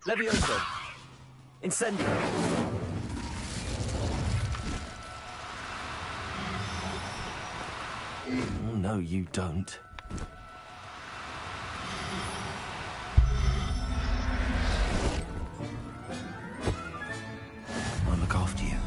Levioso! Incendio! Oh, no, you don't. I'll look after you.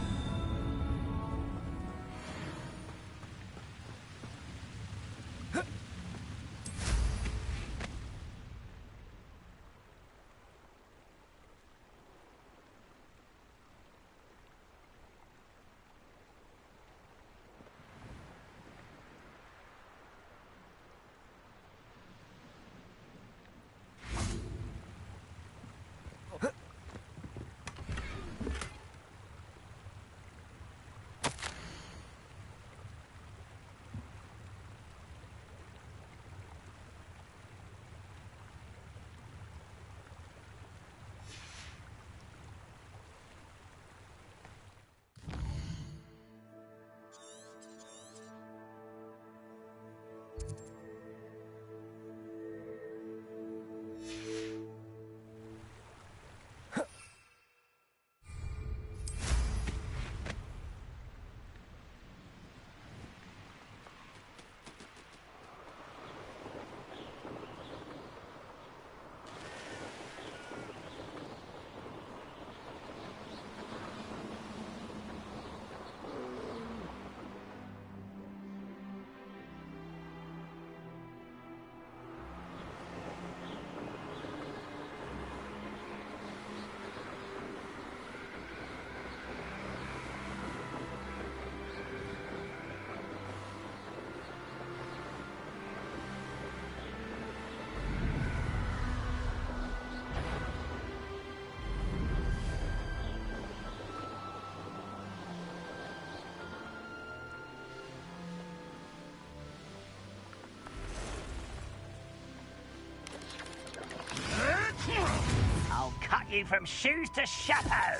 I'll cut you from shoes to chapeau.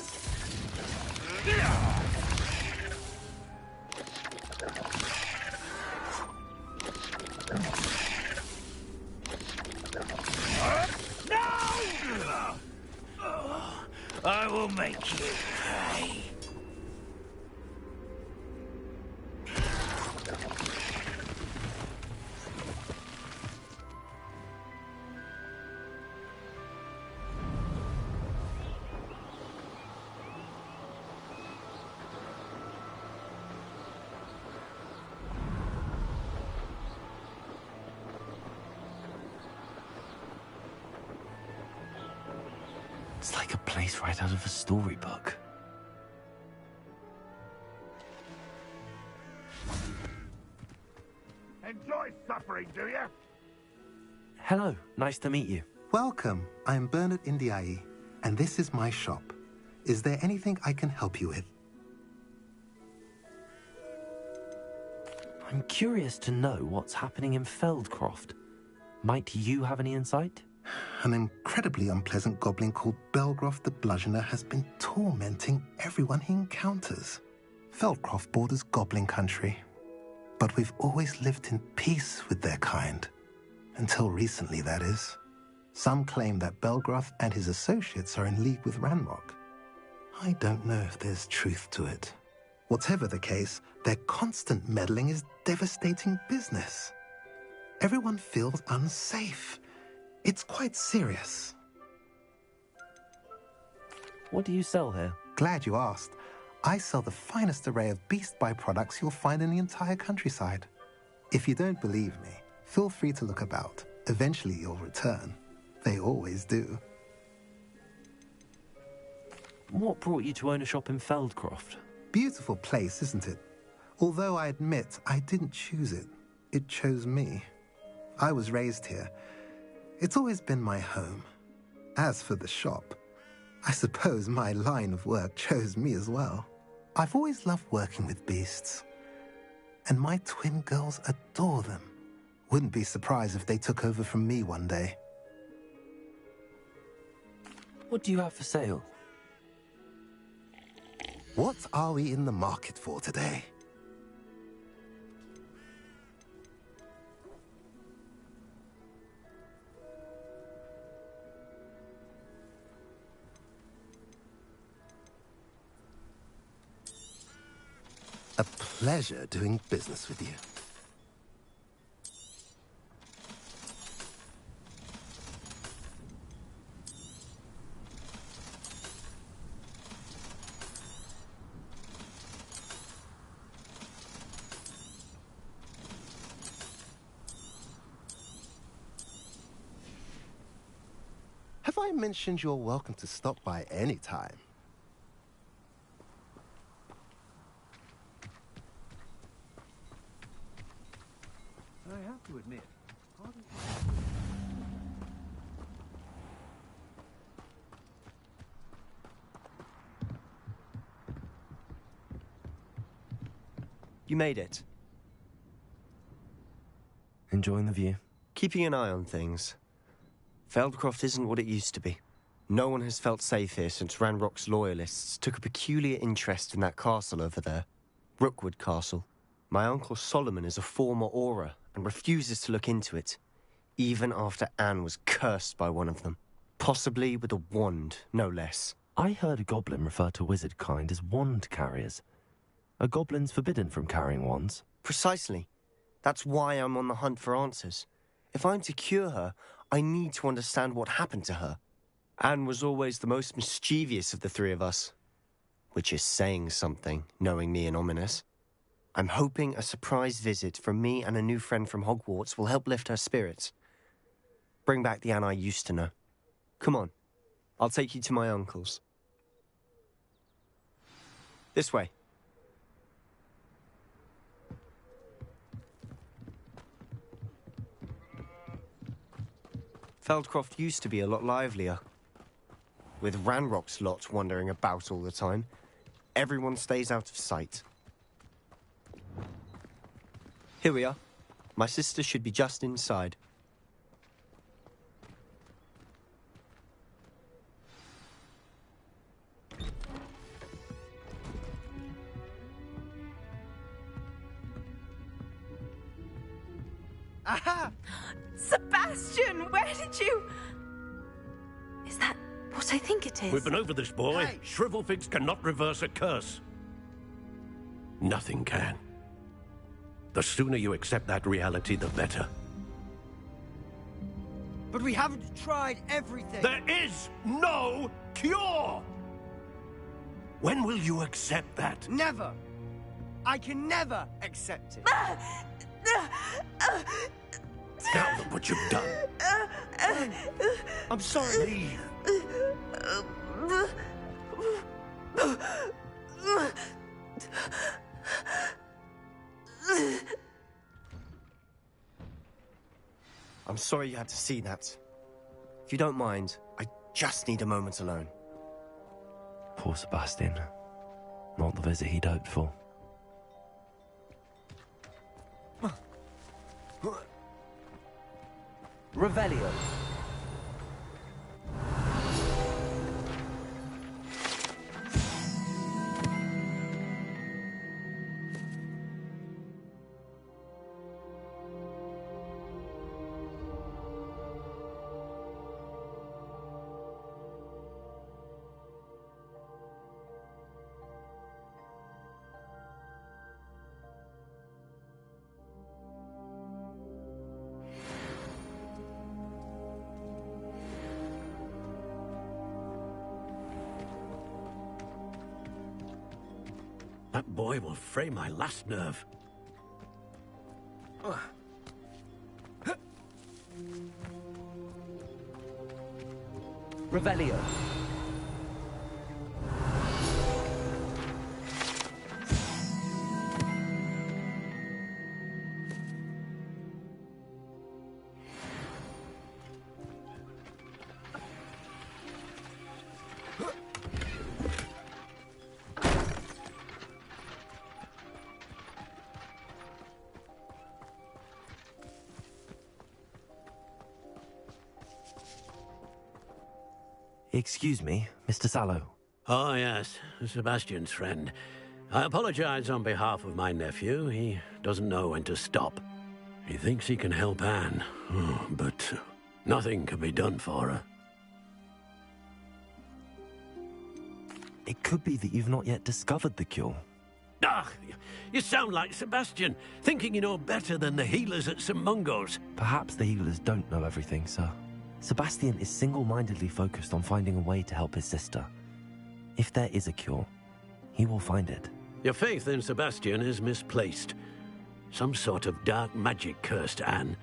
No! I will make you pay. It's like a place right out of a storybook. Enjoy suffering, do you? Hello, nice to meet you. Welcome. I'm Bernard Indiai, and this is my shop. Is there anything I can help you with? I'm curious to know what's happening in Feldcroft. Might you have any insight? An incredibly unpleasant goblin called Belgroth the Bludgeoner has been tormenting everyone he encounters. Feldcroft borders goblin country, but we've always lived in peace with their kind. Until recently, that is. Some claim that Belgroth and his associates are in league with Ranrock. I don't know if there's truth to it. Whatever the case, their constant meddling is devastating business. Everyone feels unsafe. It's quite serious. What do you sell here? Glad you asked. I sell the finest array of beast byproducts you'll find in the entire countryside. If you don't believe me, feel free to look about. Eventually you'll return. They always do. What brought you to own a shop in Feldcroft? Beautiful place, isn't it? Although I admit I didn't choose it. It chose me. I was raised here. It's always been my home. As for the shop, I suppose my line of work chose me as well. I've always loved working with beasts, and my twin girls adore them. Wouldn't be surprised if they took over from me one day. What do you have for sale? What are we in the market for today? A pleasure doing business with you. Have I mentioned you're welcome to stop by any time? I have to admit, You made it. Enjoying the view? Keeping an eye on things. Feldcroft isn't what it used to be. No one has felt safe here since Ranrock's loyalists took a peculiar interest in that castle over there. Rookwood Castle. My uncle Solomon is a former Auror and refuses to look into it, even after Anne was cursed by one of them. Possibly with a wand, no less. I heard a goblin refer to wizard kind as wand carriers. Are goblins forbidden from carrying wands? Precisely. That's why I'm on the hunt for answers. If I'm to cure her, I need to understand what happened to her. Anne was always the most mischievous of the three of us. Which is saying something, knowing me and Ominous. I'm hoping a surprise visit from me and a new friend from Hogwarts will help lift her spirits. Bring back the Anne I used to know. Come on, I'll take you to my uncle's. This way. Feldcroft used to be a lot livelier. With Ranrock's lot wandering about all the time, everyone stays out of sight. Here we are. My sister should be just inside. Aha! Sebastian, where did you... Is that what I think it is? We've been over this, boy. Hey! Shrivelfigs cannot reverse a curse. Nothing can. The sooner you accept that reality, the better. But we haven't tried everything. There is no cure! When will you accept that? Never. I can never accept it. Now look what you've done. I'm sorry. Leave. I'm sorry you had to see that. If you don't mind, I just need a moment alone. Poor Sebastian. Not the visit he'd hoped for. Revelio. That boy will fray my last nerve. Revelio. Excuse me, Mr. Sallow. Oh, yes, Sebastian's friend. I apologize on behalf of my nephew. He doesn't know when to stop. He thinks he can help Anne, but nothing can be done for her. It could be that you've not yet discovered the cure. Ah, you sound like Sebastian, thinking you know better than the healers at St. Mungo's. Perhaps the healers don't know everything, sir. Sebastian is single-mindedly focused on finding a way to help his sister. If there is a cure, he will find it. Your faith in Sebastian is misplaced. Some sort of dark magic cursed Anne,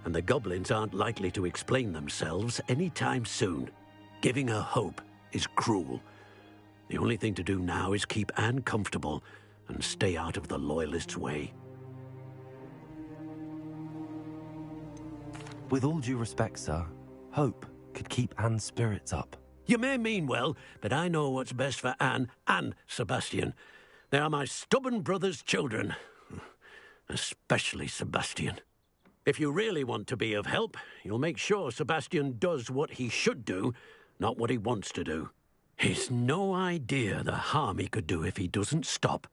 and the goblins aren't likely to explain themselves anytime soon. Giving her hope is cruel. The only thing to do now is keep Anne comfortable and stay out of the Loyalists' way. With all due respect, sir, hope could keep Anne's spirits up. You may mean well, but I know what's best for Anne and Sebastian. They are my stubborn brother's children. Especially Sebastian. If you really want to be of help, you'll make sure Sebastian does what he should do, not what he wants to do. He's no idea the harm he could do if he doesn't stop.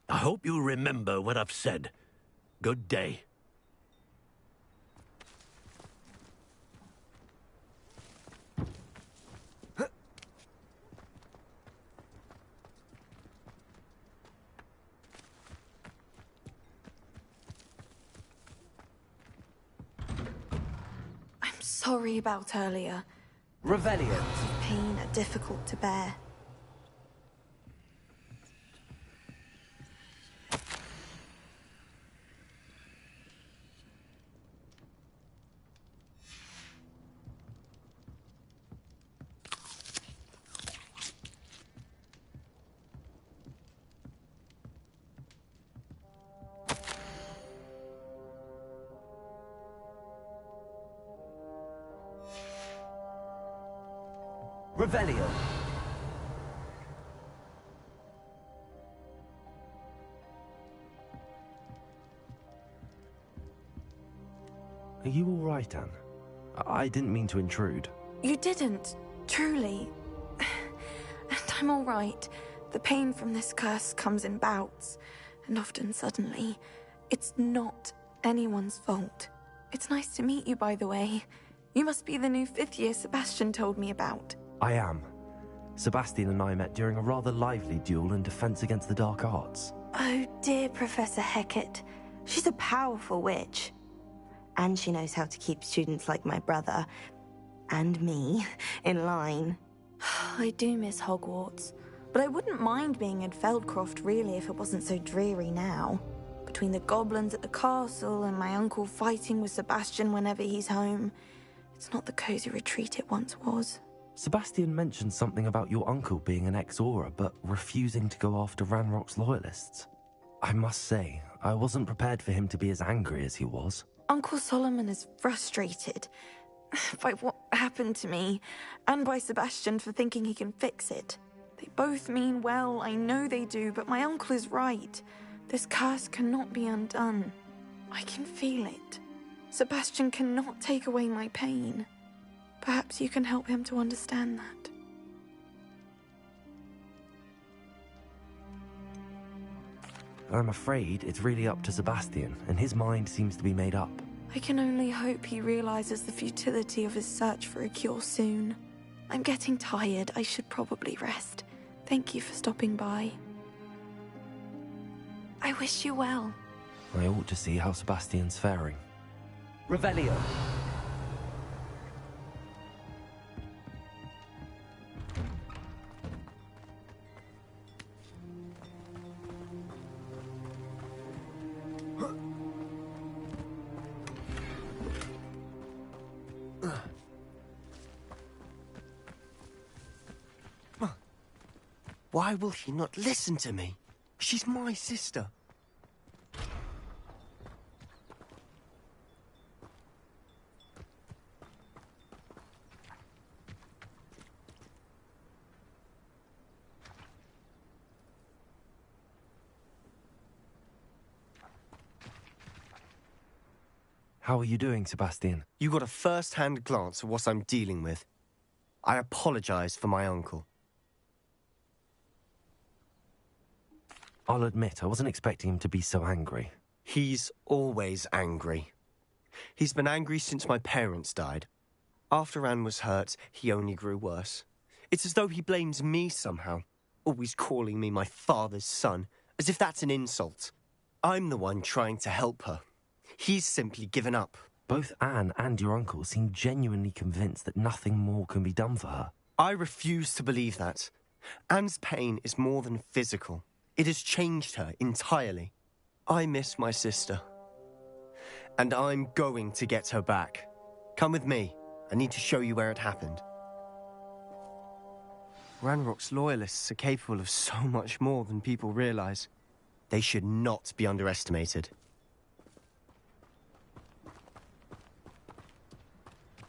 I hope you remember what I've said. Good day. I'm sorry about earlier. Revelio. Pain are difficult to bear. Revelio. Are you all right, Anne? I didn't mean to intrude. You didn't, truly. And I'm all right. The pain from this curse comes in bouts, and often suddenly. It's not anyone's fault. It's nice to meet you, by the way. You must be the new 5th year Sebastian told me about. I am. Sebastian and I met during a rather lively duel in defense against the dark arts. Oh dear, Professor Hecat. She's a powerful witch. And she knows how to keep students like my brother, and me, in line. I do miss Hogwarts, but I wouldn't mind being in Feldcroft, really, if it wasn't so dreary now. Between the goblins at the castle and my uncle fighting with Sebastian whenever he's home, it's not the cozy retreat it once was. Sebastian mentioned something about your uncle being an ex-Auror, but refusing to go after Ranrock's loyalists. I must say, I wasn't prepared for him to be as angry as he was. Uncle Solomon is frustrated by what happened to me, and by Sebastian for thinking he can fix it. They both mean well, I know they do, but my uncle is right. This curse cannot be undone. I can feel it. Sebastian cannot take away my pain. Perhaps you can help him to understand that. I'm afraid it's really up to Sebastian, and his mind seems to be made up. I can only hope he realizes the futility of his search for a cure soon. I'm getting tired. I should probably rest. Thank you for stopping by. I wish you well. I ought to see how Sebastian's faring. Revelio. Why will he not listen to me? She's my sister. How are you doing, Sebastian? You got a first-hand glance at what I'm dealing with. I apologize for my uncle. I'll admit, I wasn't expecting him to be so angry. He's always angry. He's been angry since my parents died. After Anne was hurt, he only grew worse. It's as though he blames me somehow. always calling me my father's son, as if that's an insult. I'm the one trying to help her. He's simply given up. Both Anne and your uncle seem genuinely convinced that nothing more can be done for her. I refuse to believe that. Anne's pain is more than physical. It has changed her entirely. I miss my sister. And I'm going to get her back. Come with me. I need to show you where it happened. Ranrock's loyalists are capable of so much more than people realize. They should not be underestimated.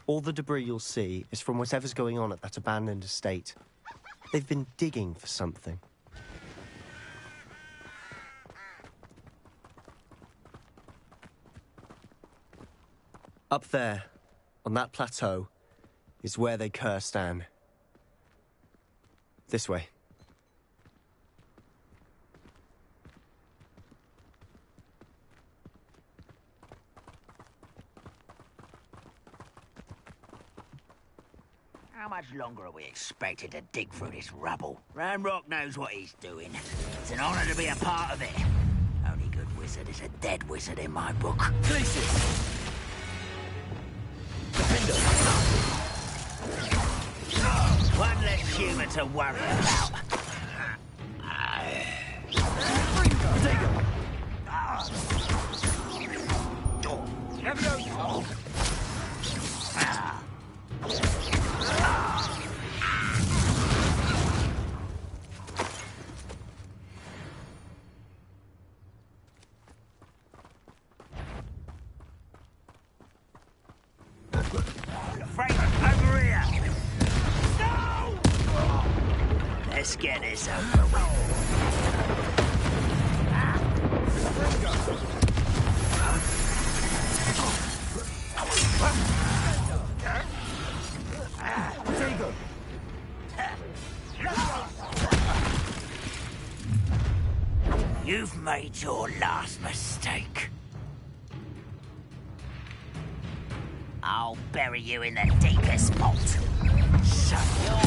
All the debris you'll see is from whatever's going on at that abandoned estate. They've been digging for something. Up there, on that plateau, is where they cursed Anne. This way. How much longer are we expected to dig through this rubble? Ranrock knows what he's doing. It's an honor to be a part of it. Only good wizard is a dead wizard in my book. Places! One less human to worry about. Let's get this over with. You've made your last mistake. I'll bury you in the deepest vault. Shut your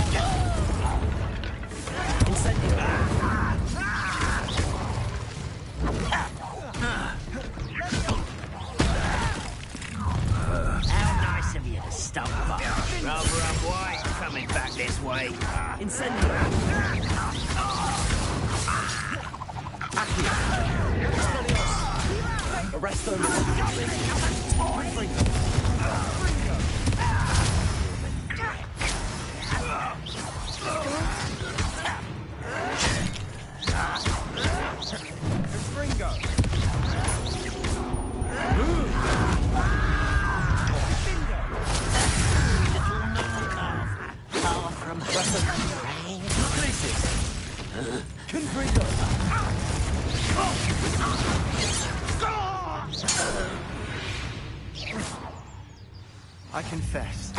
How nice of you to stop by. Rather unwise coming back this way. Incendio. Arrest them. I confess,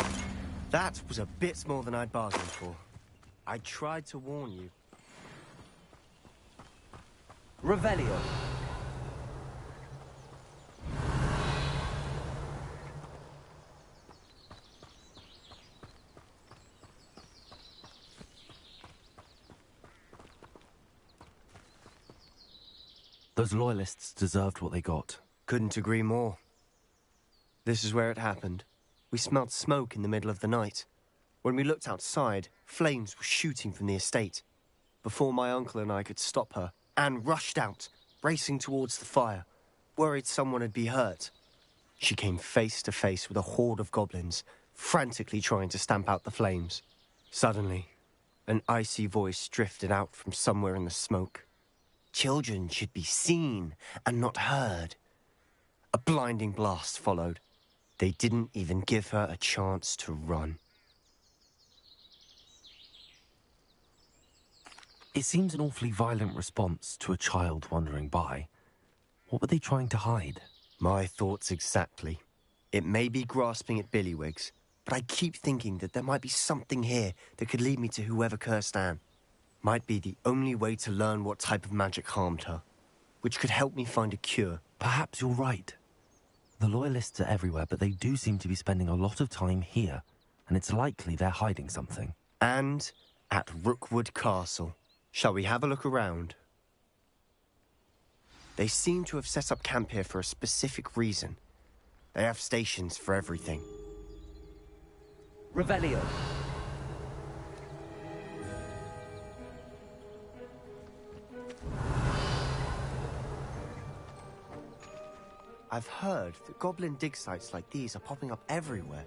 that was a bit more than I'd bargained for. I tried to warn you. Revelio. Those loyalists deserved what they got. Couldn't agree more. This is where it happened. We smelled smoke in the middle of the night. When we looked outside, flames were shooting from the estate. Before my uncle and I could stop her, Anne rushed out, racing towards the fire, worried someone had been hurt. She came face to face with a horde of goblins, frantically trying to stamp out the flames. Suddenly, an icy voice drifted out from somewhere in the smoke. Children should be seen and not heard. A blinding blast followed. They didn't even give her a chance to run. It seems an awfully violent response to a child wandering by. What were they trying to hide? My thoughts exactly. It may be grasping at Billywigs, but I keep thinking that there might be something here that could lead me to whoever cursed Anne. Might be the only way to learn what type of magic harmed her, which could help me find a cure. Perhaps you're right. The Loyalists are everywhere, but they do seem to be spending a lot of time here, and it's likely they're hiding something. And at Rookwood Castle. Shall we have a look around? They seem to have set up camp here for a specific reason. They have stations for everything. Revelio. I've heard that goblin dig sites like these are popping up everywhere.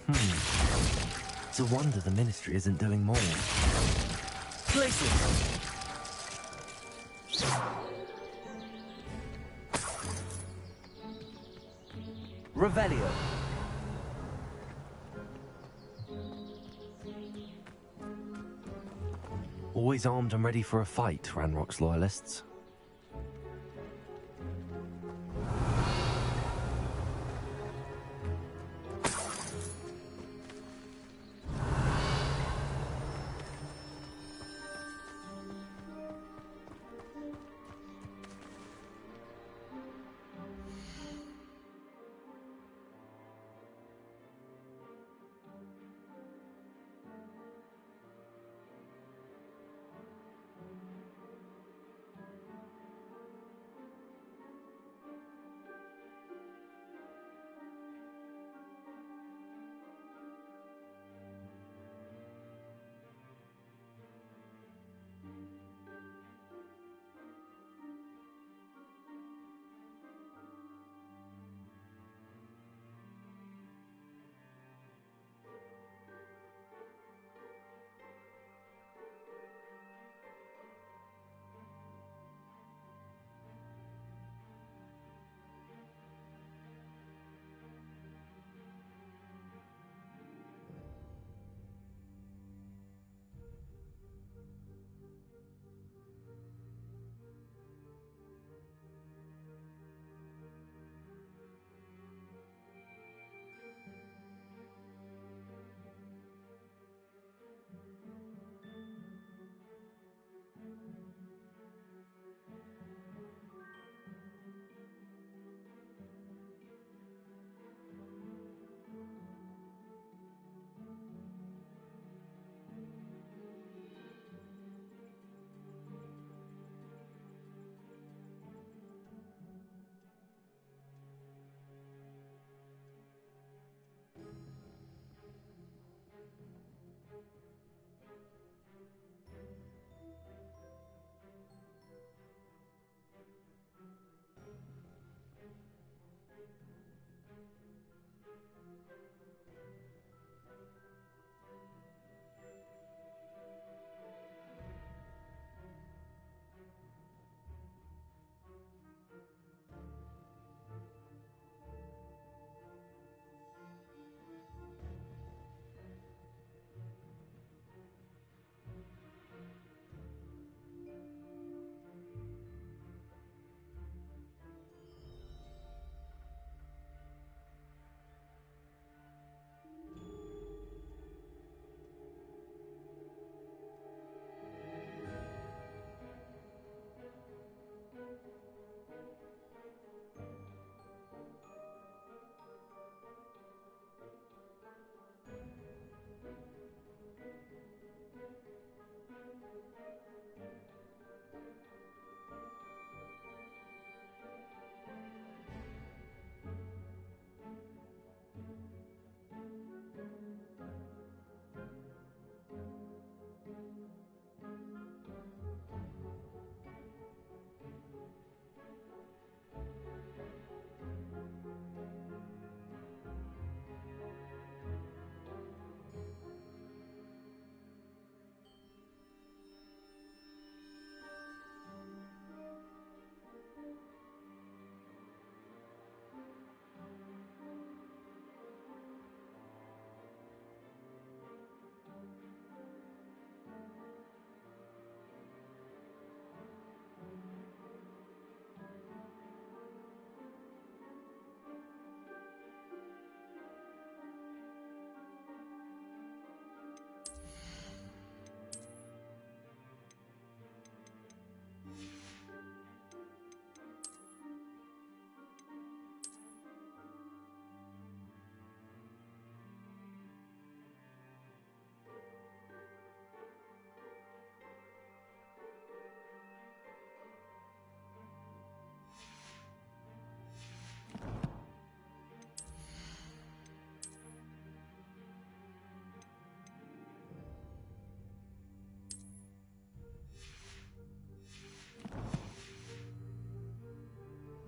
It's a wonder the Ministry isn't doing more. Places. Revelio. Always armed and ready for a fight, Ranrock's loyalists.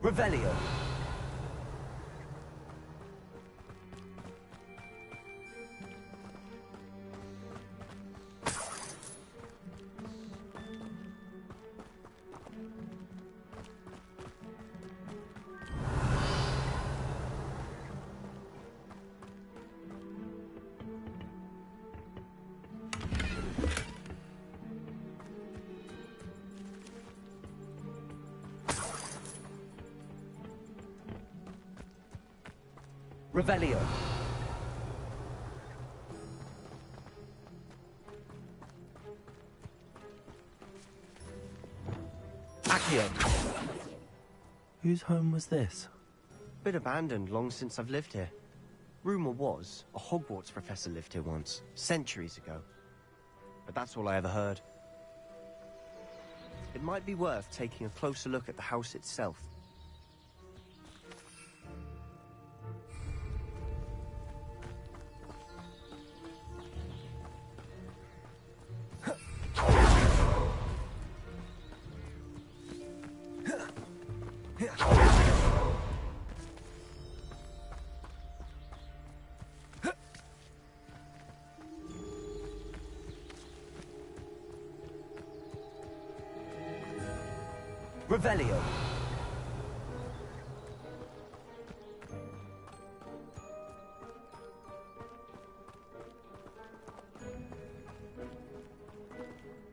Revelio. Revelio. Accio. Whose home was this? Bit abandoned long since I've lived here. Rumor was a Hogwarts professor lived here once, centuries ago. But that's all I ever heard. It might be worth taking a closer look at the house itself. Revelio.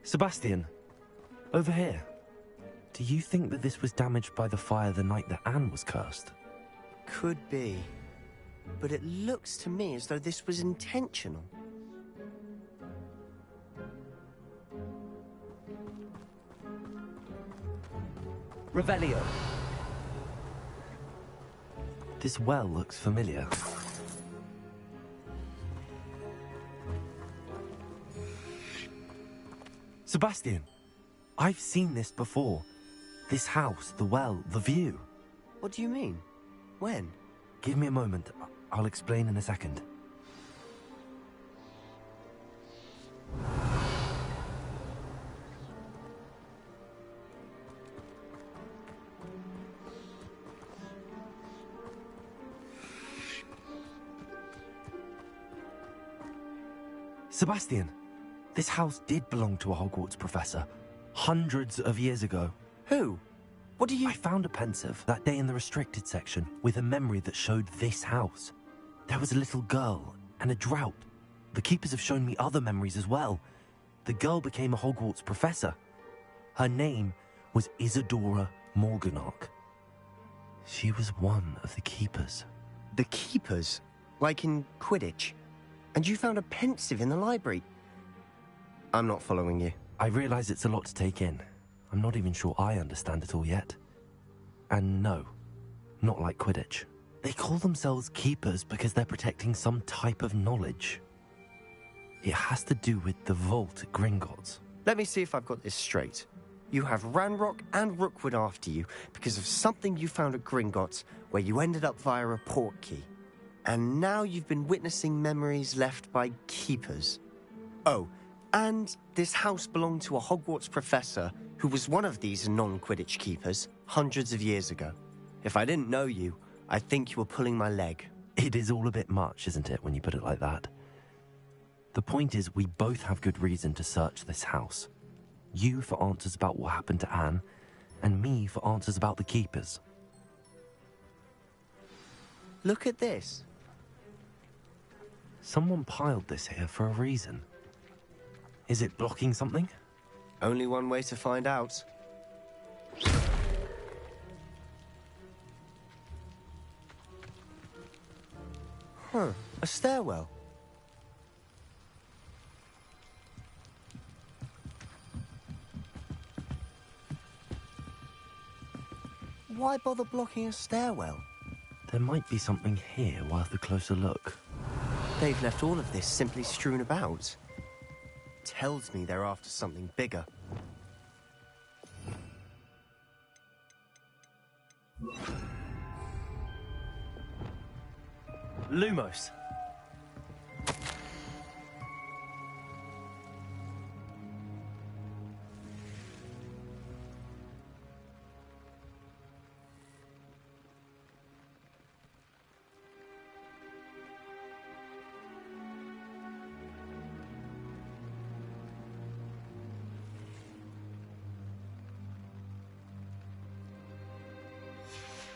Sebastian, over here. Do you think that this was damaged by the fire the night that Anne was cursed? Could be. But it looks to me as though this was intentional. Revelio. This well looks familiar. Sebastian, I've seen this before. This house, the well, the view. What do you mean? When? Give me a moment. I'll explain in a second. Sebastian, this house did belong to a Hogwarts professor, hundreds of years ago. Who? What do you... I found a pensive that day in the restricted section with a memory that showed this house. There was a little girl and a drought. The keepers have shown me other memories as well. The girl became a Hogwarts professor. Her name was Isadora Morganach. She was one of the keepers. The keepers? Like in Quidditch? And you found a pensive in the library? I'm not following you. I realize it's a lot to take in. I'm not even sure I understand it all yet. And no, not like Quidditch. They call themselves keepers because they're protecting some type of knowledge. It has to do with the vault at Gringotts. Let me see if I've got this straight. You have Ranrock and Rookwood after you because of something you found at Gringotts where you ended up via a portkey. And now you've been witnessing memories left by keepers. Oh, and this house belonged to a Hogwarts professor who was one of these non-Quidditch keepers hundreds of years ago. If I didn't know you, I think you were pulling my leg. It is all a bit much, isn't it, when you put it like that? The point is, we both have good reason to search this house. You for answers about what happened to Anne, and me for answers about the keepers. Look at this. Someone piled this here for a reason. Is it blocking something? Only one way to find out. Huh, a stairwell. Why bother blocking a stairwell? There might be something here worth a closer look. They've left all of this simply strewn about. Tells me they're after something bigger. Lumos.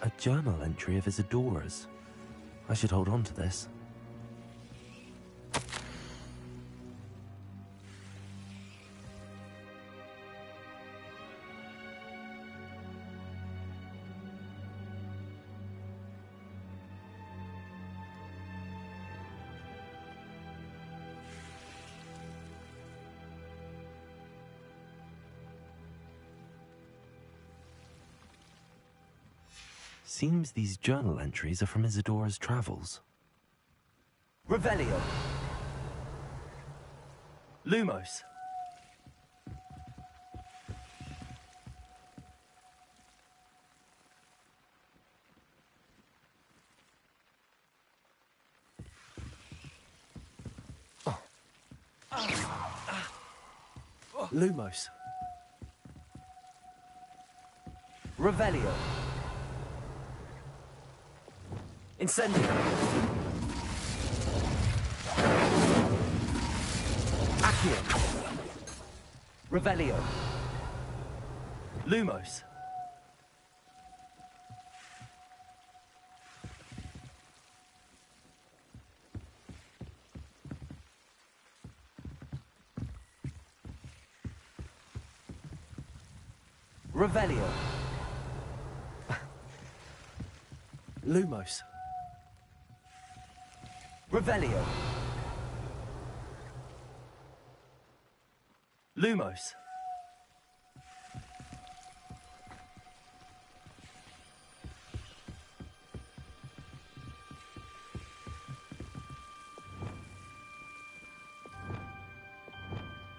A journal entry of Isadora's. I should hold on to this. Seems these journal entries are from Isadora's travels. Revelio. Lumos. Lumos. Revelio. Incendio. Accio. Revelio. Lumos. Revelio. Lumos. Revelio. Lumos.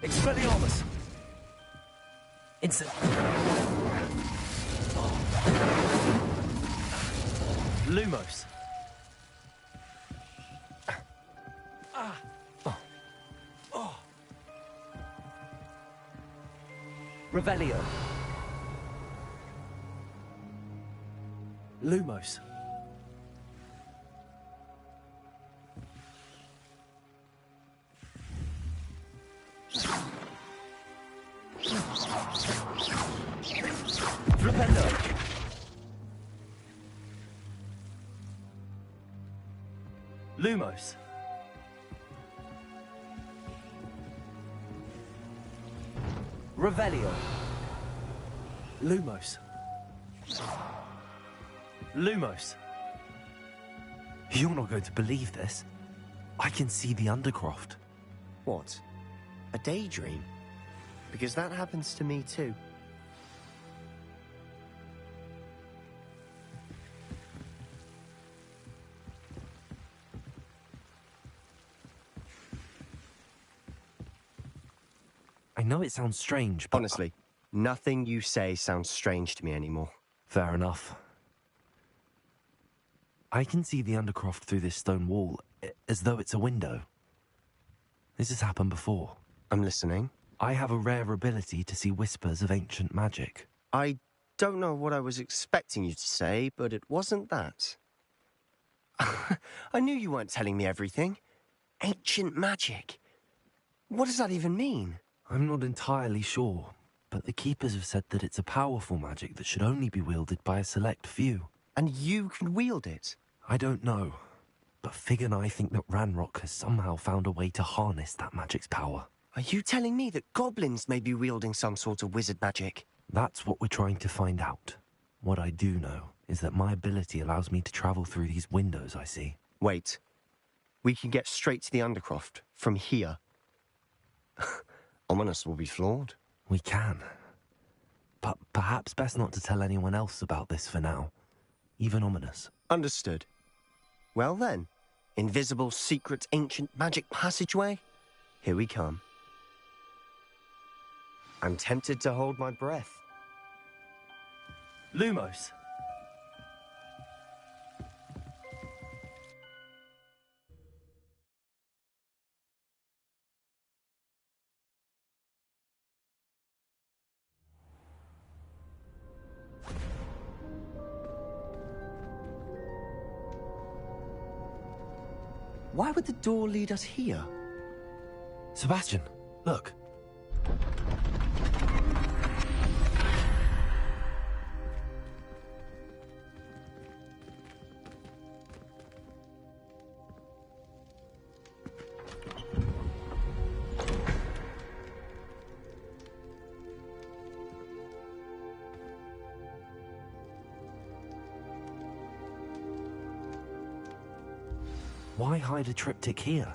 Expelliarmus. Instant. Lumos. Revelio. Lumos. Flipendo. Lumos. Revelio. Lumos. Lumos. You're not going to believe this. I can see the Undercroft. What? A daydream? Because that happens to me too. I know it sounds strange, but... Honestly, nothing you say sounds strange to me anymore. Fair enough. I can see the Undercroft through this stone wall, as though it's a window. This has happened before. I'm listening. I have a rare ability to see whispers of ancient magic. I don't know what I was expecting you to say, but it wasn't that. I knew you weren't telling me everything. Ancient magic. What does that even mean? I'm not entirely sure, but the Keepers have said that it's a powerful magic that should only be wielded by a select few. And you can wield it? I don't know, but Fig and I think that Ranrock has somehow found a way to harness that magic's power. Are you telling me that goblins may be wielding some sort of wizard magic? That's what we're trying to find out. What I do know is that my ability allows me to travel through these windows I see. Wait. We can get straight to the Undercroft from here. Ominous will be floored. We can. But perhaps best not to tell anyone else about this for now. Even Ominous. Understood. Well then, invisible, secret, ancient magic passageway? Here we come. I'm tempted to hold my breath. Lumos. Why would the door lead us here? Sebastian, look. hide a triptych here?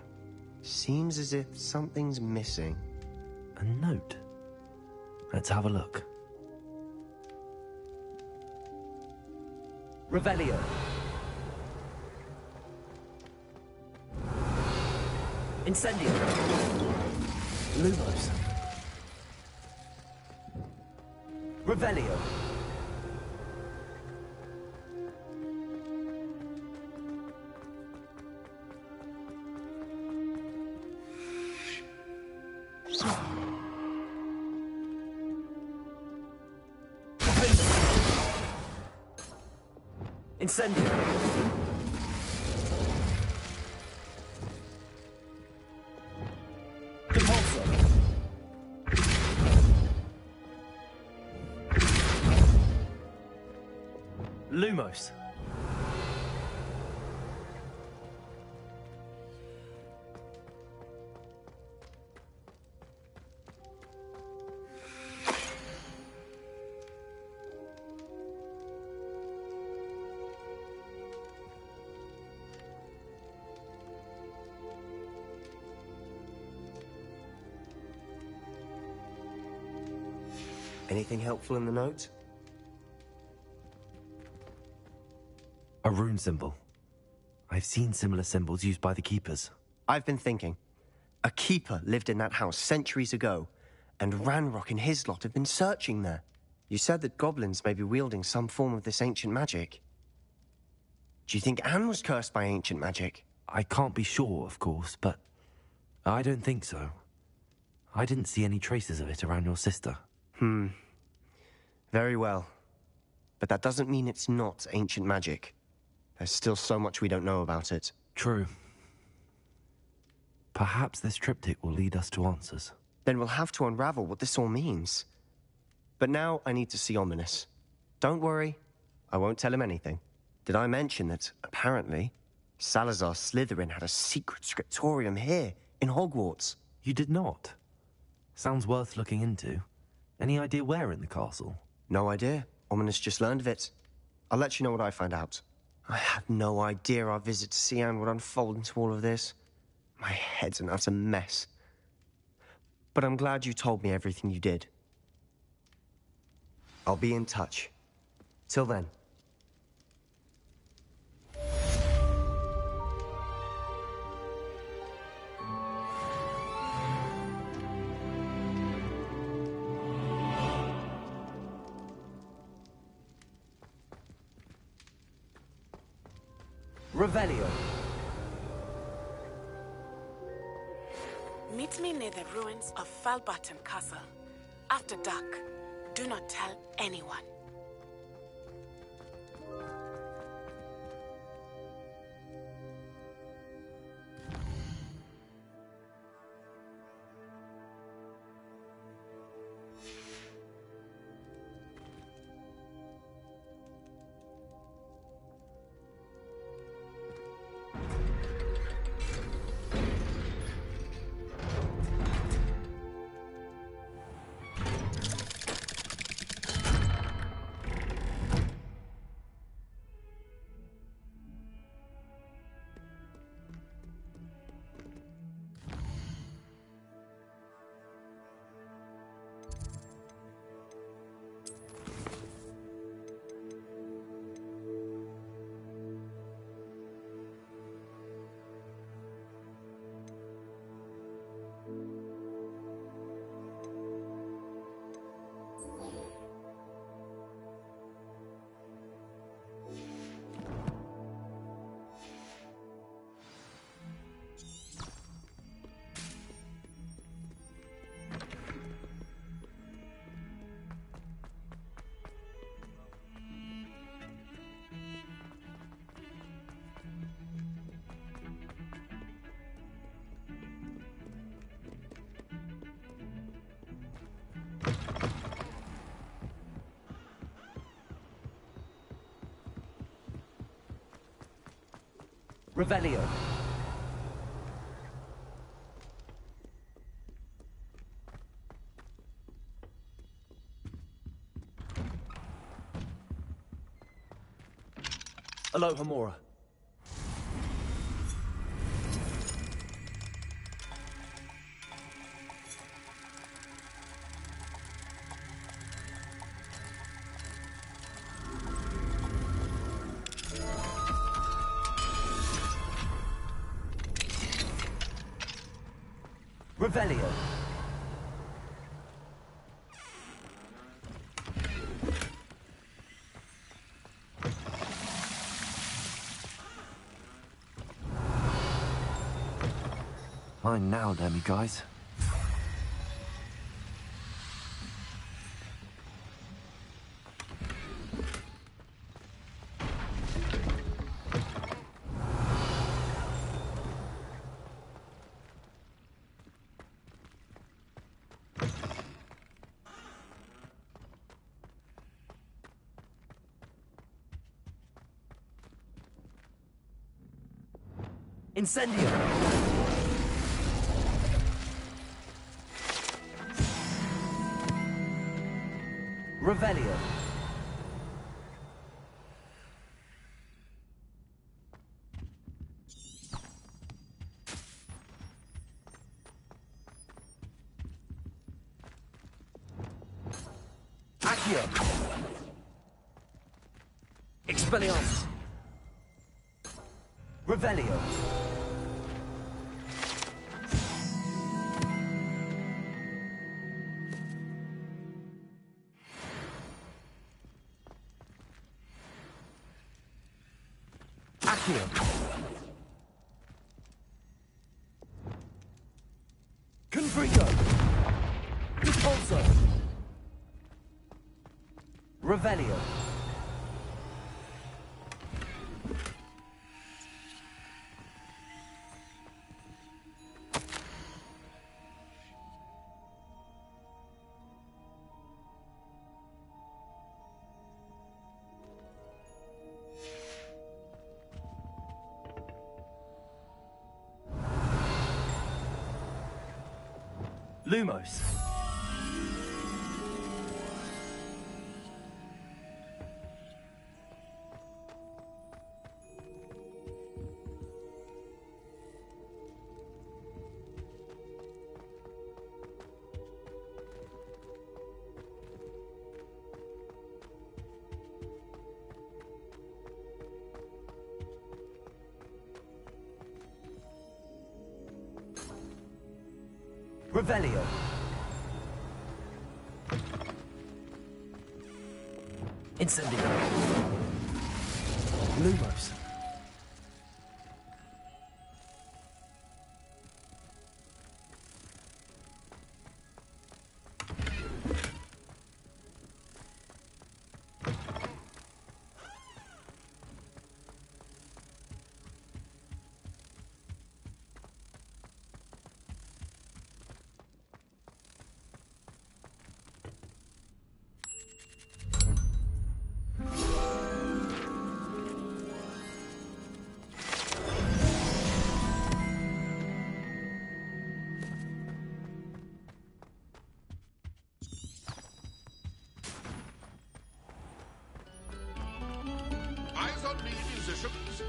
Seems as if something's missing. A note. Let's have a look. Revelio. Incendio. Lumos. Revelio. Incendio. Compulso. Lumos. Anything helpful in the note? A rune symbol. I've seen similar symbols used by the keepers. I've been thinking. A keeper lived in that house centuries ago, and Ranrock and his lot have been searching there. You said that goblins may be wielding some form of this ancient magic. Do you think Anne was cursed by ancient magic? I can't be sure, of course, but I don't think so. I didn't see any traces of it around your sister. Very well. But that doesn't mean it's not ancient magic. There's still so much we don't know about it. True. Perhaps this triptych will lead us to answers. Then we'll have to unravel what this all means. But now I need to see Ominous. Don't worry, I won't tell him anything. Did I mention that, apparently, Salazar Slytherin had a secret scriptorium here, in Hogwarts? You did not? Sounds worth looking into. Any idea where in the castle? No idea. Ominous just learned of it. I'll let you know what I find out. I had no idea our visit to Cian would unfold into all of this. My head's an utter mess. But I'm glad you told me everything you did. I'll be in touch. Till then. Revelio. Meet me near the ruins of Falbarton Castle. After dark. Do not tell anyone. Revelio. Alohomora. Revelio. Mine now, Demi guys. Incendio. Revelio. Accio. Expelliarmus. Revelio. Accio. Confringo. Repulso. Revelio. Lumos. Revelio. Incendio. Lumos. Eyes on me, musicians.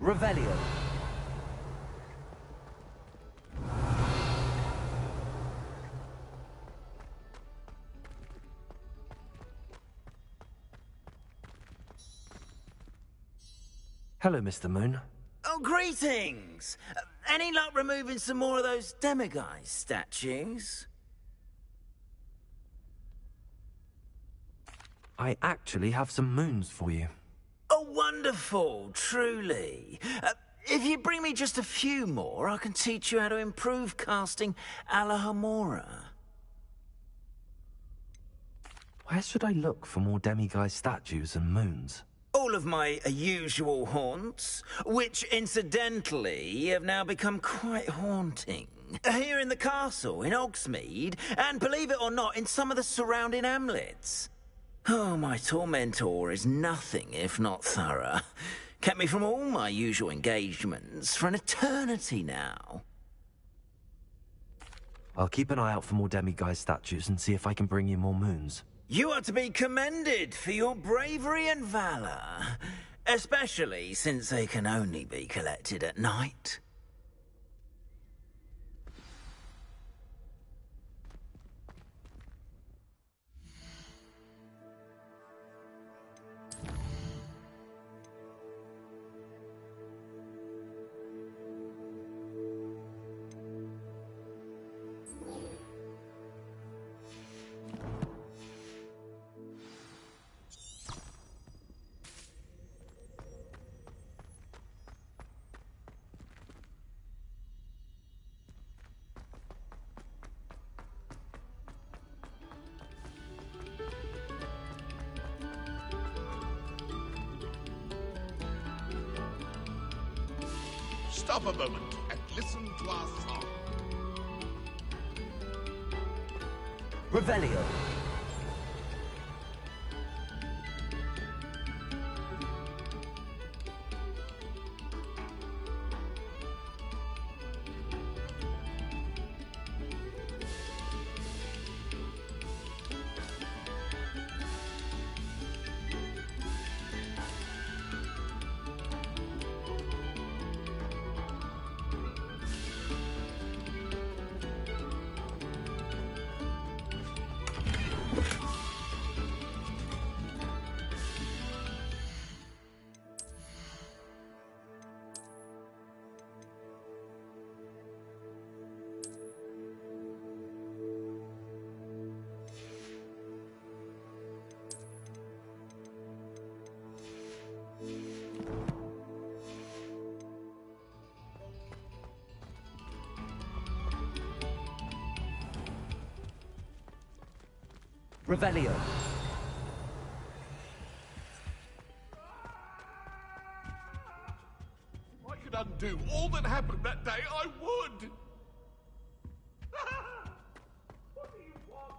Revelio. Hello, Mr. Moon. Oh, greetings! Any luck removing some more of those demiguise statues? I actually have some moons for you. Oh, wonderful, truly. If you bring me just a few more, I can teach you how to improve casting Alohomora. Where should I look for more demiguise statues and moons? All of my usual haunts, which incidentally have now become quite haunting. Here in the castle, in Hogsmeade, and believe it or not, in some of the surrounding hamlets. Oh, my tormentor is nothing if not thorough. Kept me from all my usual engagements for an eternity now. I'll keep an eye out for more demiguise statues and see if I can bring you more moons. You are to be commended for your bravery and valor, especially since they can only be collected at night. stop a moment and listen to our song. Revelio. Revelio. If I could undo all that happened that day, I would! What do you want?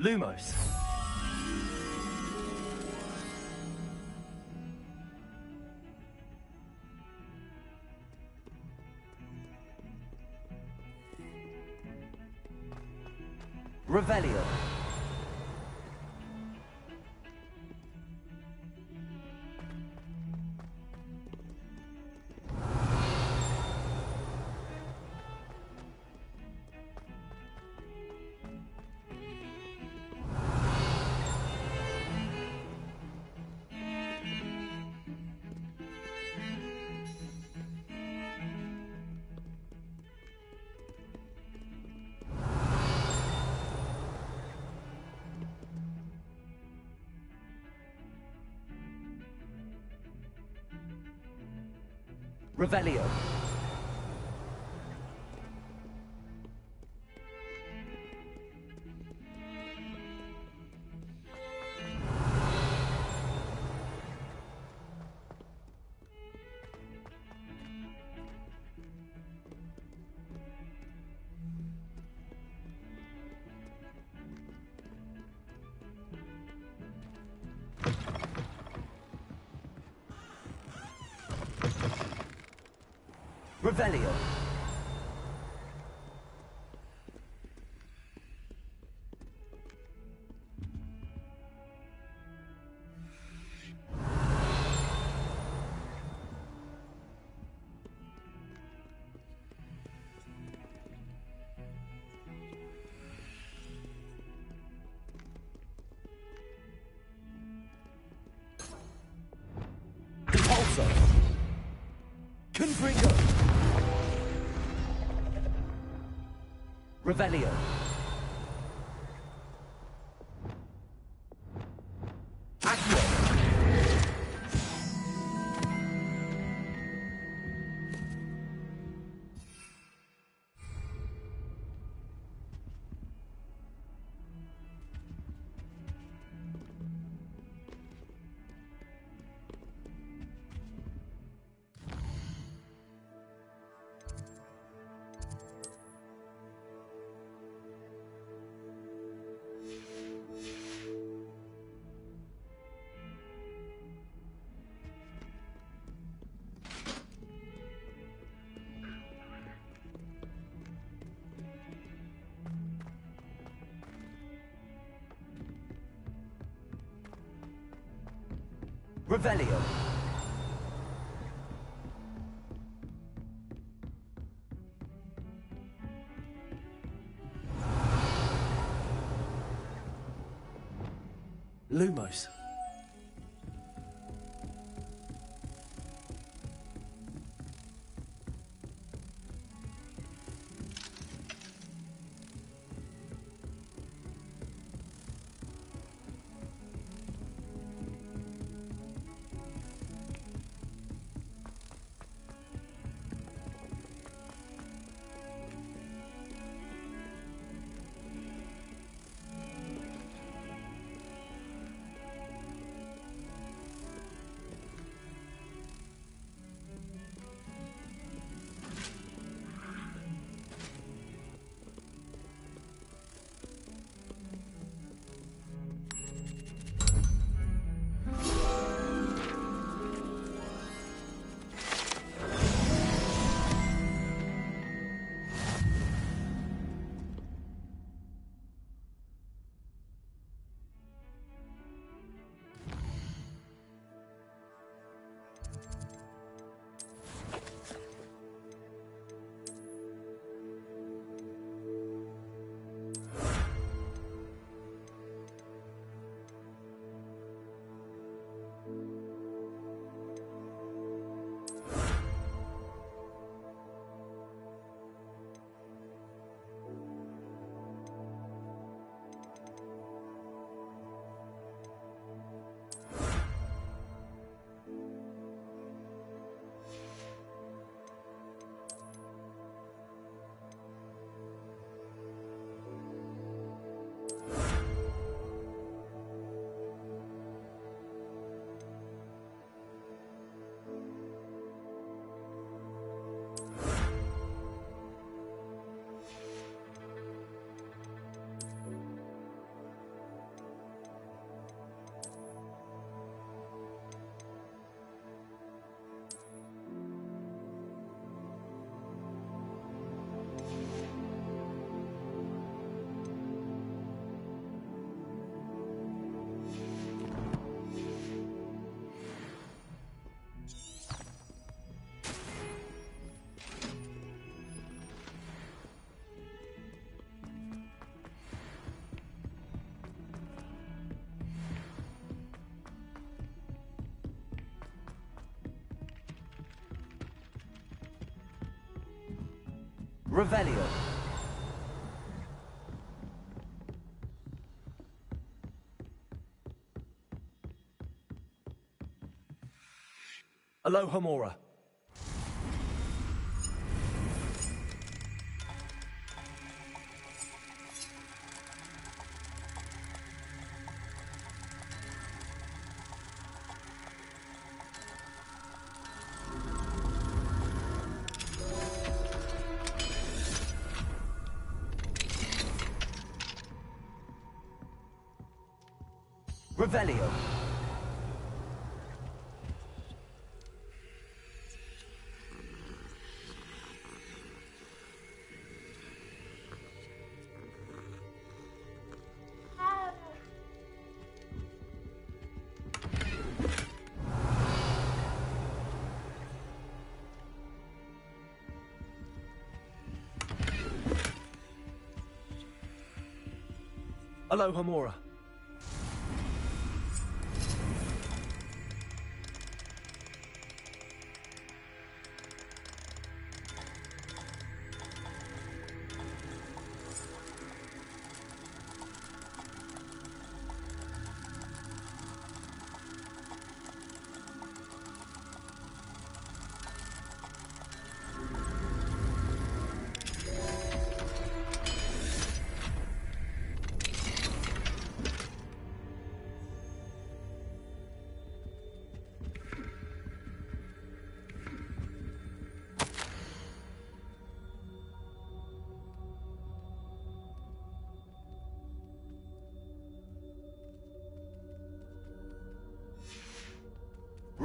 Lumos. Revelio. Revelio. Revelio. Impulso. Confringo. Revelio. Accio. Revelio. Lumos. Revelio. Alohomora. Revelio. Alohomora.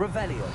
Revelio.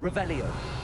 Revelio.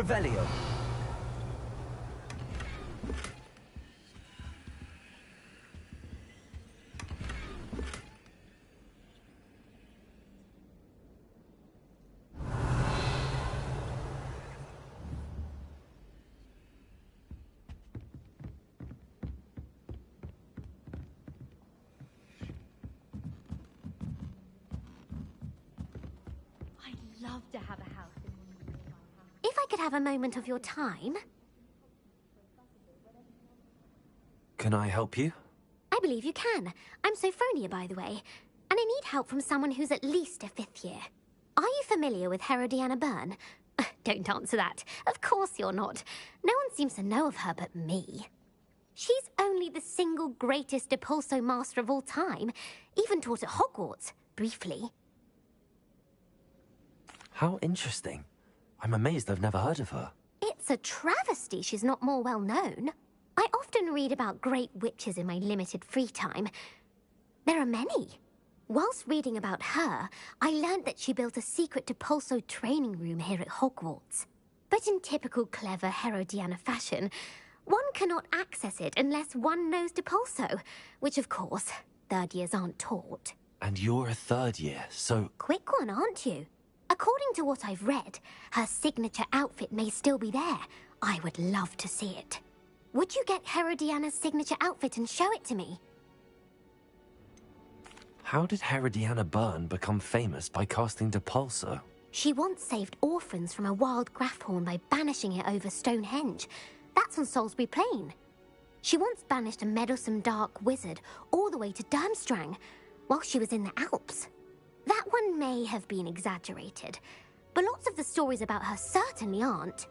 Revelio. love to have a house. If I could have a moment of your time... Can I help you? I believe you can. I'm Sophronia, by the way, and I need help from someone who's at least a 5th year. Are you familiar with Herodiana Byrne? Don't answer that. Of course you're not. No one seems to know of her but me. She's only the single greatest Depulso master of all time. Even taught at Hogwarts, briefly. How interesting. I'm amazed I've never heard of her. It's a travesty she's not more well known. I often read about great witches in my limited free time. There are many. Whilst reading about her, I learned that she built a secret Depulso training room here at Hogwarts. But in typical clever Herodiana fashion, one cannot access it unless one knows Depulso, which of course, 3rd years aren't taught. And you're a 3rd year, so... Quick one, aren't you? According to what I've read, her signature outfit may still be there. I would love to see it. Would you get Herodiana's signature outfit and show it to me? How did Herodiana Byrne become famous by casting Depulso? She once saved orphans from a wild Grafhorn by banishing it over Stonehenge. That's on Salisbury Plain. She once banished a meddlesome dark wizard all the way to Durmstrang while she was in the Alps. That one may have been exaggerated, but lots of the stories about her certainly aren't.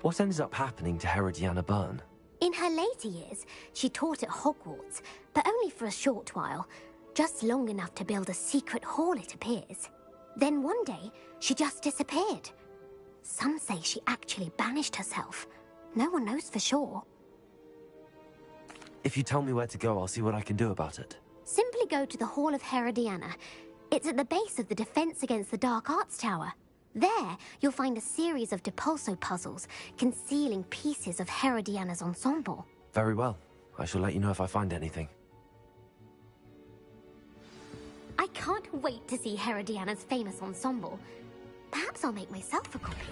What ended up happening to Herodiana Byrne? In her later years, she taught at Hogwarts, but only for a short while, just long enough to build a secret hall, it appears. Then one day, she just disappeared. Some say she actually banished herself. No one knows for sure. If you tell me where to go, I'll see what I can do about it. Simply go to the Hall of Herodiana. It's at the base of the Defense Against the Dark Arts Tower. There, you'll find a series of Depulso puzzles concealing pieces of Herodiana's ensemble. Very well. I shall let you know if I find anything. I can't wait to see Herodiana's famous ensemble. Perhaps I'll make myself a copy.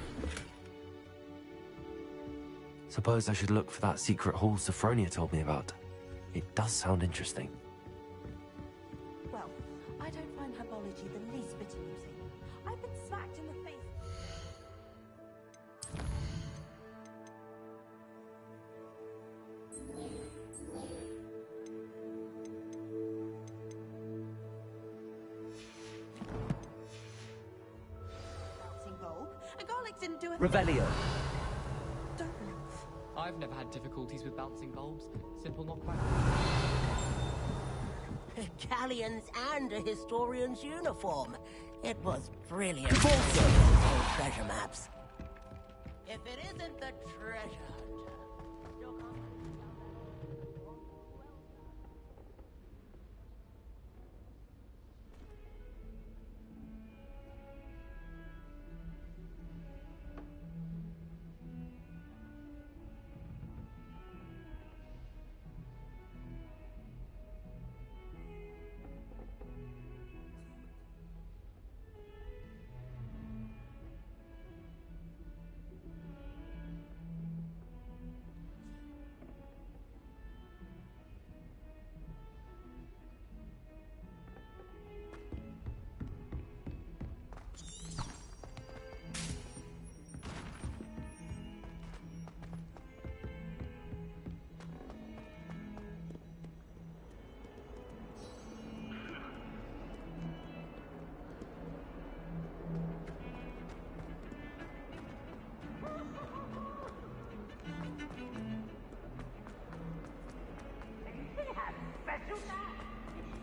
Suppose I should look for that secret hall Sophronia told me about. It does sound interesting. Well, I don't find herbology the least bit amusing. I've been smacked in the face. Bouncing bulb. A garlic didn't do a Revelio. Don't move. I've never had difficulties with bouncing bulbs. Simple, not quite. Galleons and a historian's uniform. It was brilliant. Also, Treasure maps. If it isn't the treasure hunter.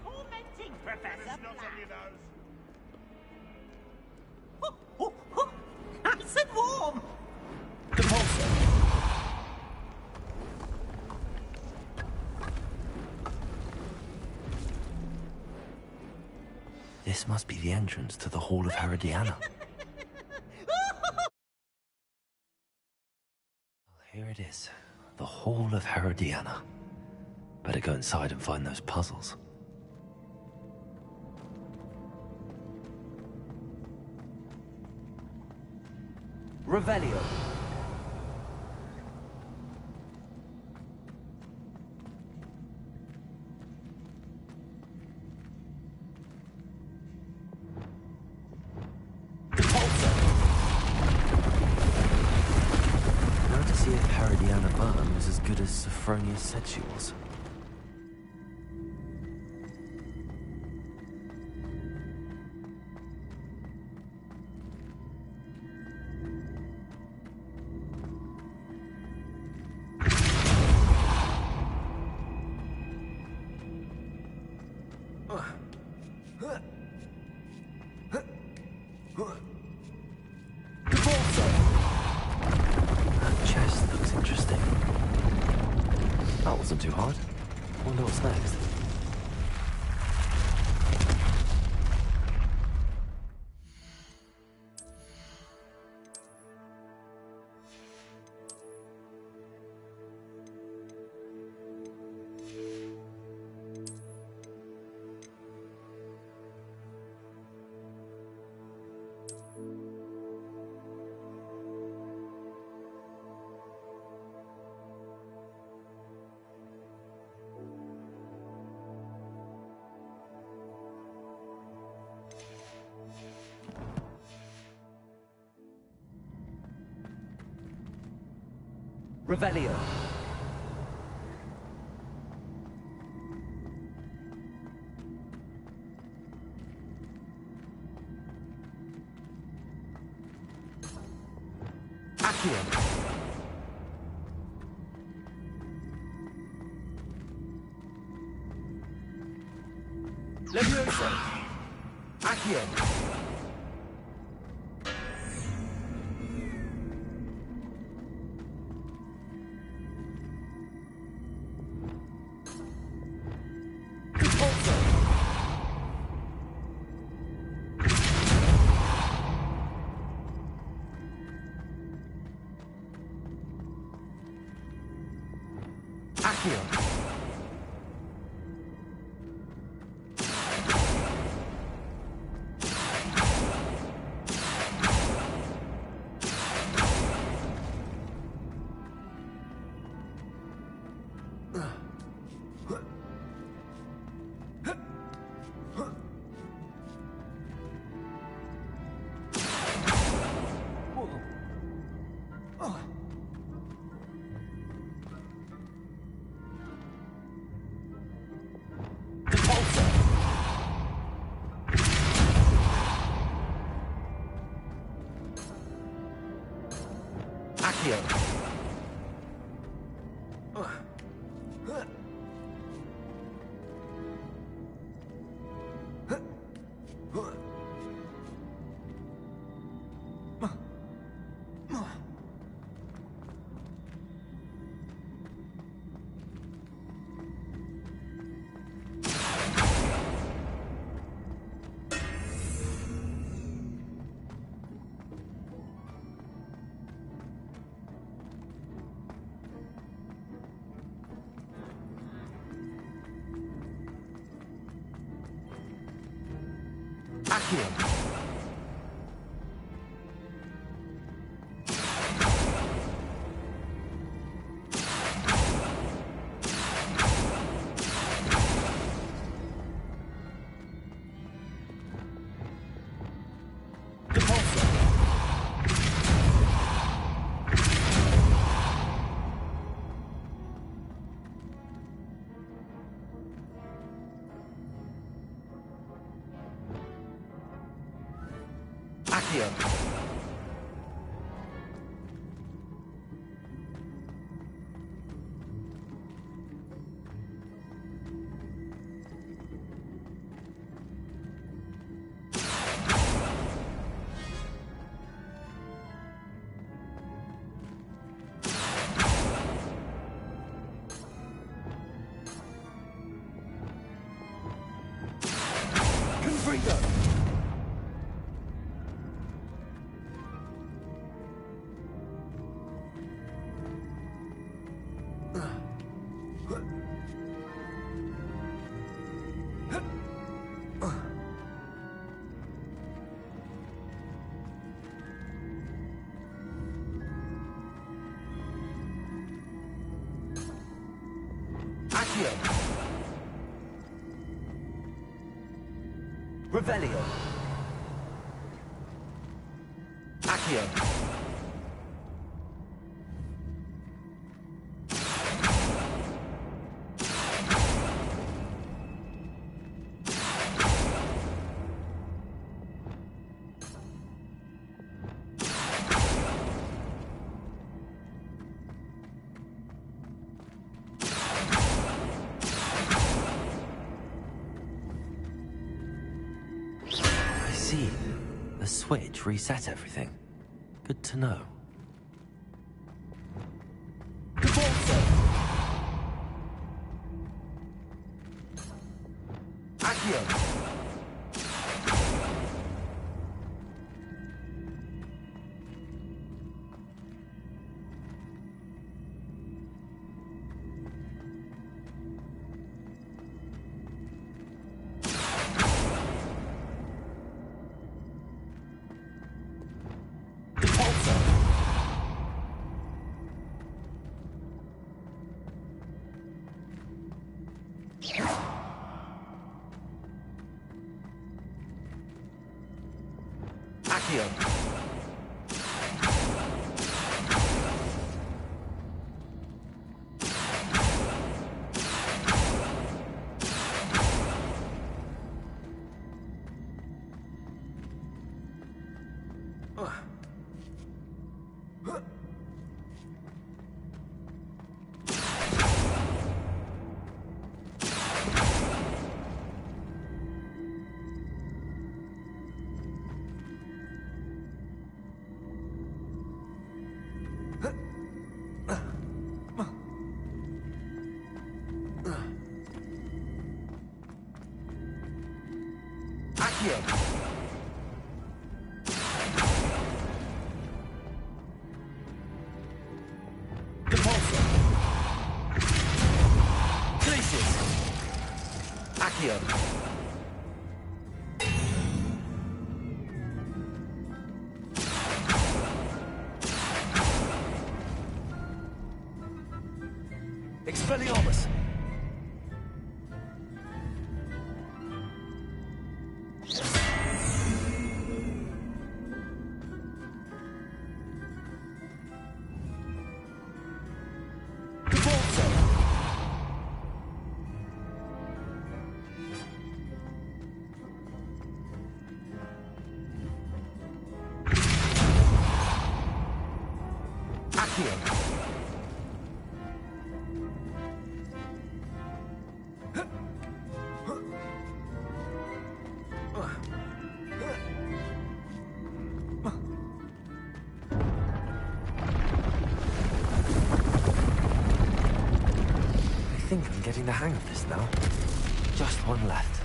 Tormenting Professor Black. Nice and warm. This must be the entrance to the Hall of Herodiana. Here it is, the Hall of Herodiana. Better go inside and find those puzzles. Revelio. Sophronia said she was. That chest looks interesting. That wasn't too hard. Wonder what's next. Revelio. Accio. Levioso. Accio. Revelio. Accio. see. The switch reset everything. Good to know. Expelliarmus! I think I'm getting the hang of this now. Just one left.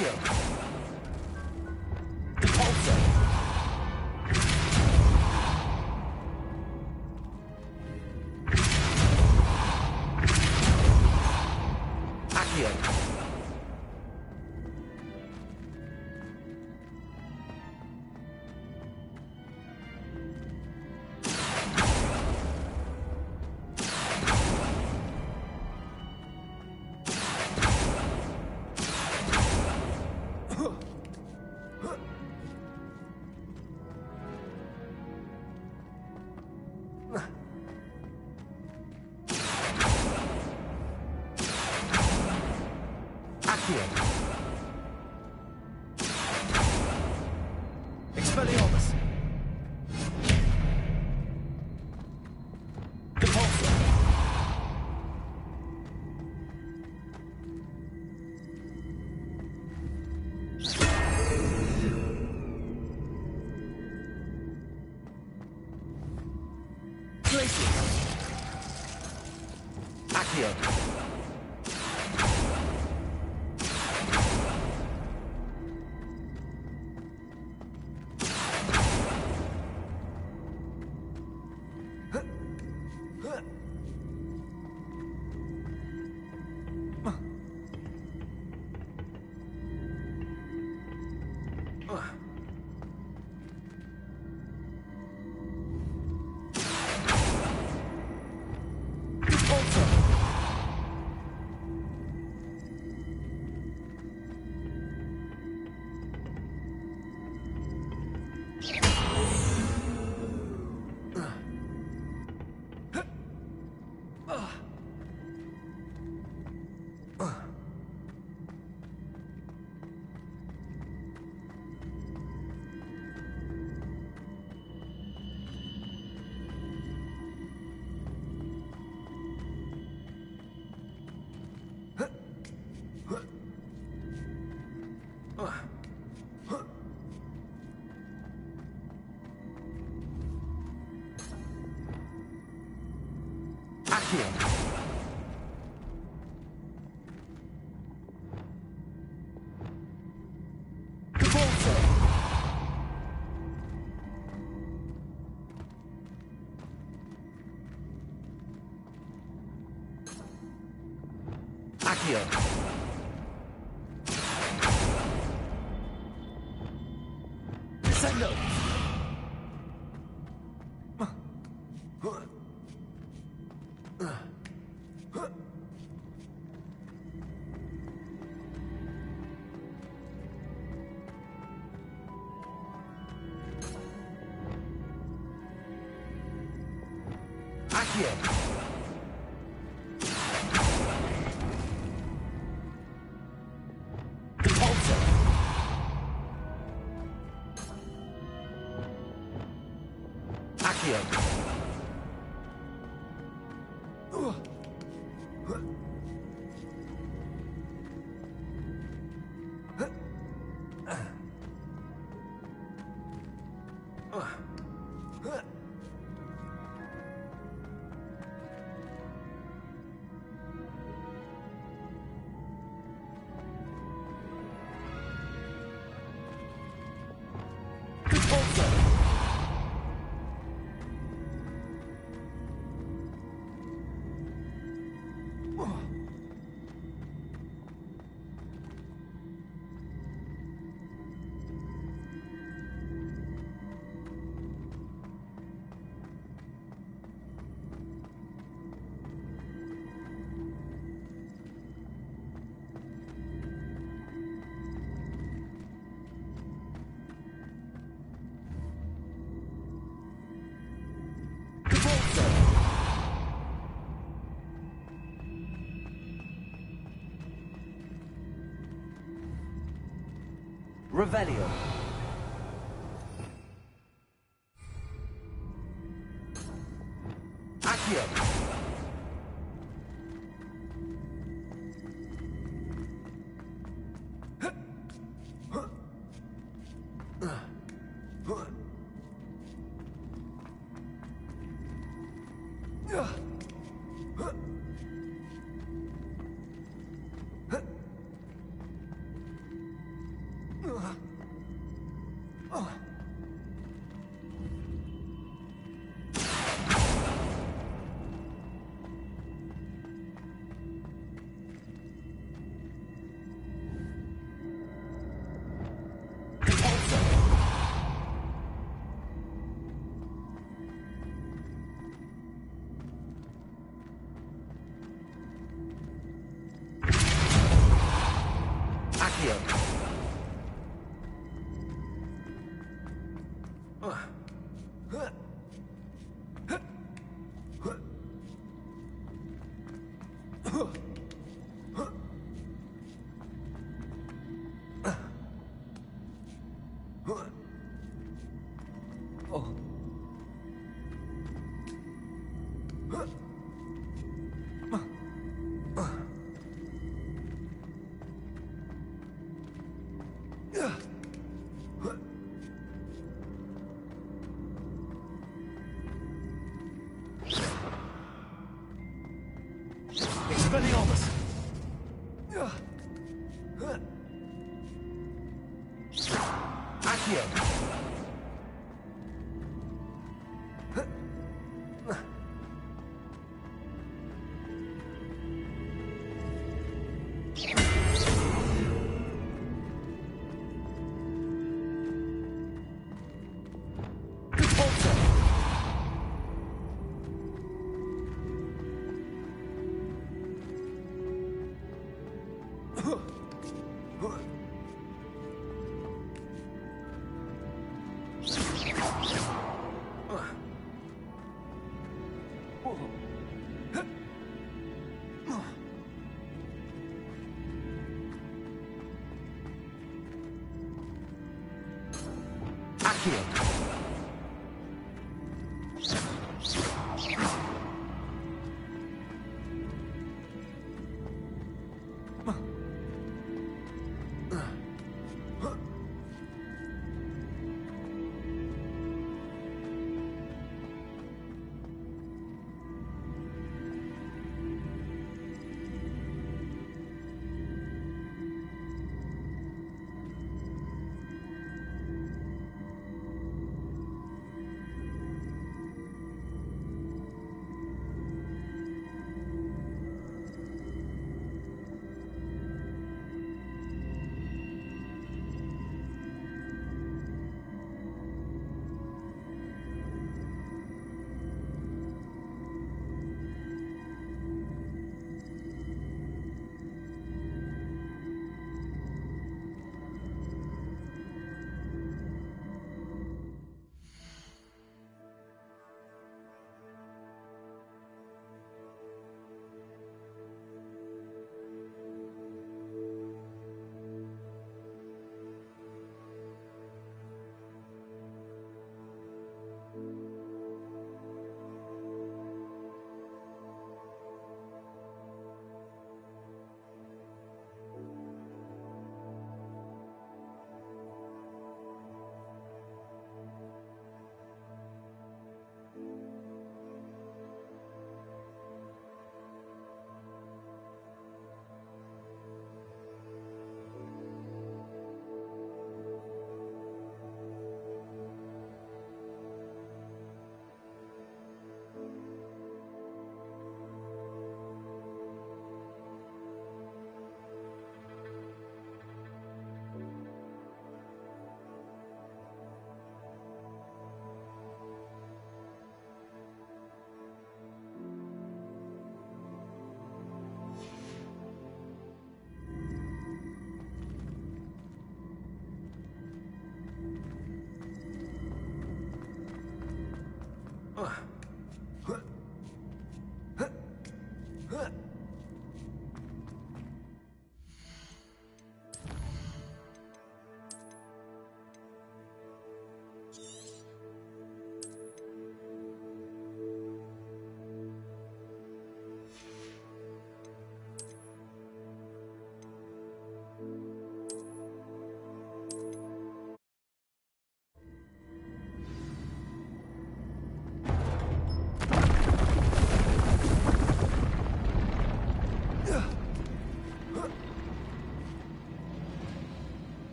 Accio. Repulsor. Accio. Expelliarmus. Repulsor. Glacius. Accio. Accio. Repulsor. Accio. Descendo. Accio. Repulsor. Accio. Revelio. Accio. Expelliarmus!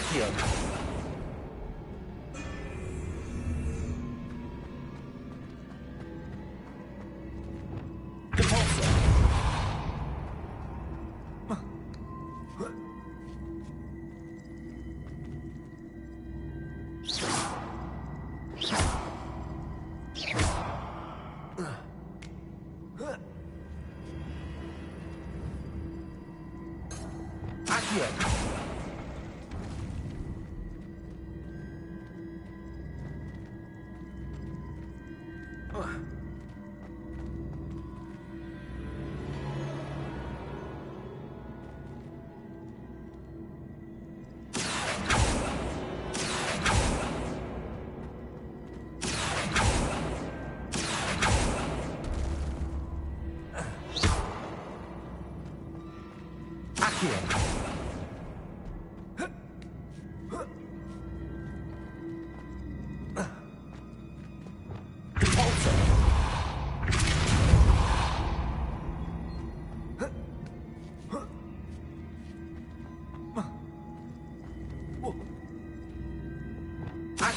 Accio!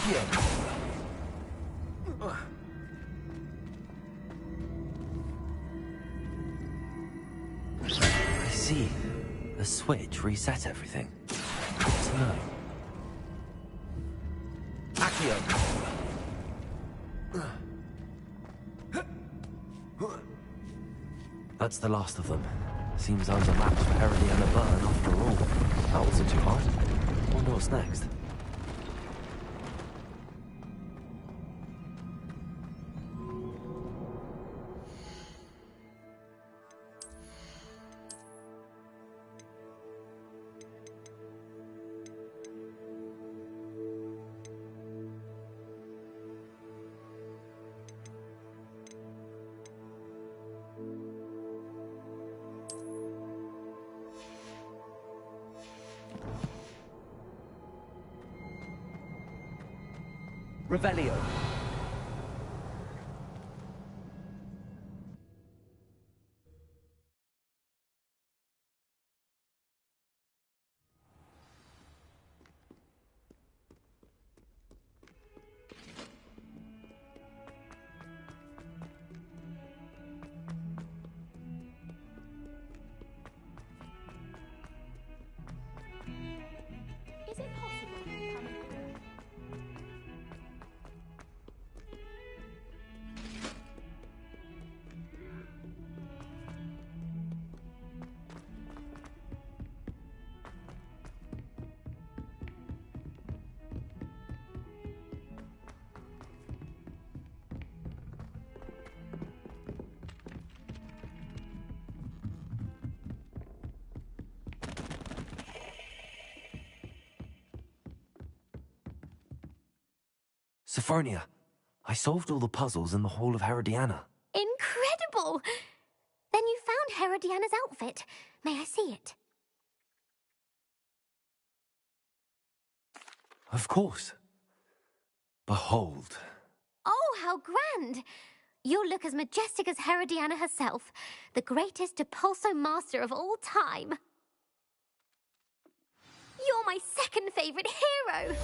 Accio. I see. The switch reset everything. Good to know. Accio. That's the last of them. Seems I was a match for Herodiana Burn after all. That wasn't too hard. Wonder what's next. Revelio. Is it possible to come in? Sophronia, I solved all the puzzles in the Hall of Herodiana. Incredible! Then you found Herodiana's outfit. May I see it? Of course. Behold. Oh, how grand! You'll look as majestic as Herodiana herself, the greatest Depulso master of all time. You're my second favourite hero!